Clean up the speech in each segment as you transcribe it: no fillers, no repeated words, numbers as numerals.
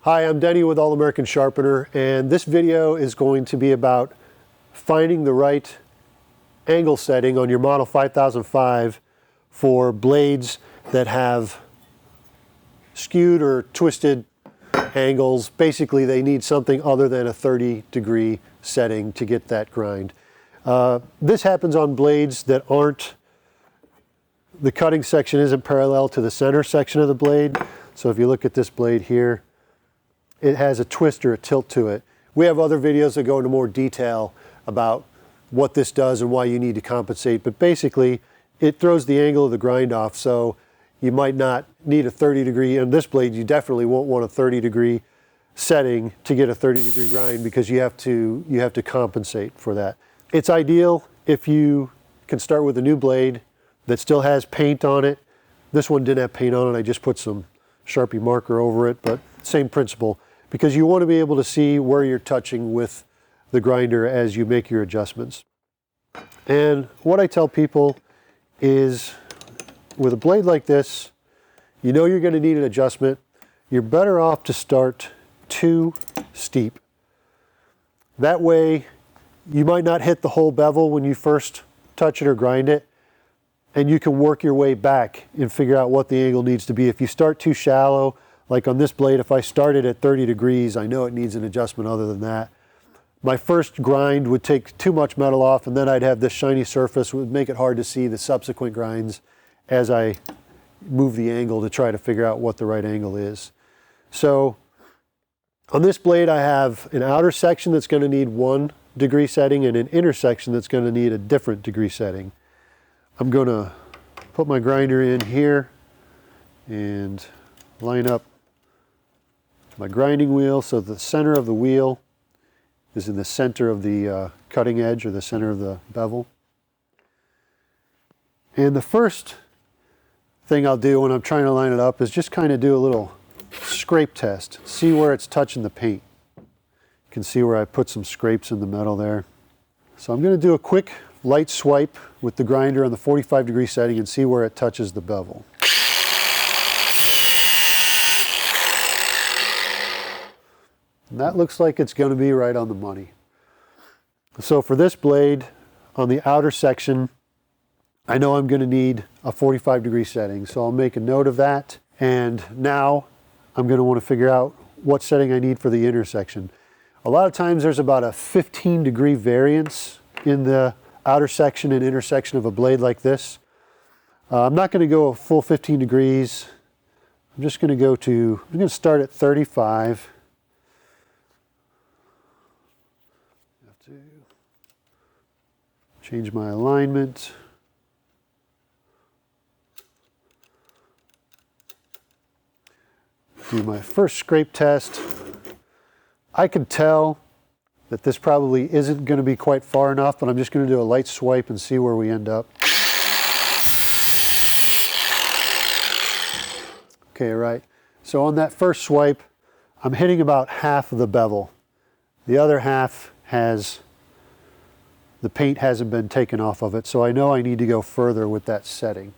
Hi, I'm Denny with All American Sharpener, and this video is going to be about finding the right angle setting on your model 5005 for blades that have skewed or twisted angles. Basically, they need something other than a 30-degree setting to get that grind. This happens on blades that aren't, the cutting section isn't parallel to the center section of the blade. So if you look at this blade here, it has a twist or a tilt to it. We have other videos that go into more detail about what this does and why you need to compensate, but basically it throws the angle of the grind off, so you might not need a 30-degree. On this blade, you definitely won't want a 30-degree setting to get a 30-degree grind because you have to compensate for that. It's ideal if you can start with a new blade that still has paint on it. This one didn't have paint on it, I just put some Sharpie marker over it, but same principle, because you want to be able to see where you're touching with the grinder as you make your adjustments. And what I tell people is, with a blade like this, you know you're going to need an adjustment. You're better off to start too steep. That way, you might not hit the whole bevel when you first touch it or grind it, and you can work your way back and figure out what the angle needs to be. If you start too shallow, like on this blade, if I started at 30 degrees, I know it needs an adjustment other than that. My first grind would take too much metal off, and then I'd have this shiny surface, would make it hard to see the subsequent grinds as I move the angle to try to figure out what the right angle is. So on this blade, I have an outer section that's going to need 1 degree setting and an inner section that's going to need a different degree setting. I'm going to put my grinder in here and line up my grinding wheel so the center of the wheel is in the center of the cutting edge, or the center of the bevel. And the first thing I'll do when I'm trying to line it up is just kind of do a little scrape test, see where it's touching the paint. You can see where I put some scrapes in the metal there. So I'm going to do a quick light swipe with the grinder on the 45-degree setting and see where it touches the bevel. And that looks like it's going to be right on the money. So for this blade, on the outer section, I know I'm going to need a 45-degree setting, so I'll make a note of that. And now I'm going to want to figure out what setting I need for the inner section. A lot of times there's about a 15-degree variance in the outer section and inner section of a blade like this. I'm not going to go a full 15 degrees. I'm just going to start at 35. Have to change my alignment. Do my first scrape test. I could tell that this probably isn't going to be quite far enough, but I'm just going to do a light swipe and see where we end up. Okay, right. So on that first swipe, I'm hitting about half of the bevel. The other half the paint hasn't been taken off of it, so I know I need to go further with that setting.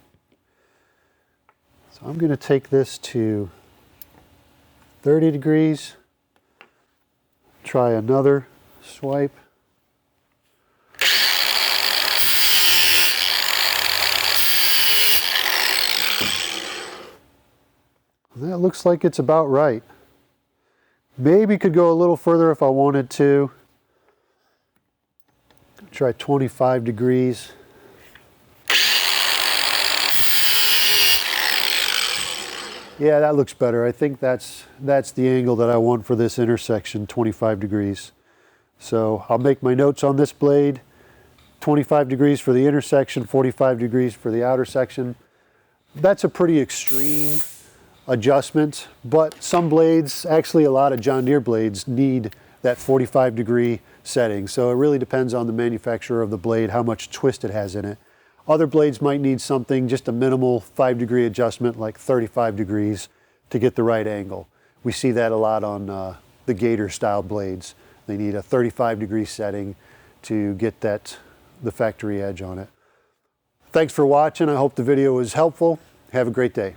So I'm going to take this to 30 degrees, try another swipe. That looks like it's about right. Maybe could go a little further if I wanted to. Try 25 degrees. Yeah, that looks better. I think that's the angle that I want for this intersection, 25 degrees. So I'll make my notes on this blade, 25 degrees for the intersection, 45 degrees for the outer section. That's a pretty extreme adjustment, but some blades, actually a lot of John Deere blades, need that 45-degree setting. So it really depends on the manufacturer of the blade, how much twist it has in it. Other blades might need something, just a minimal 5-degree adjustment, like 35 degrees, to get the right angle. We see that a lot on the Gator style blades. They need a 35-degree setting to get the factory edge on it. Thanks for watching. I hope the video was helpful. Have a great day.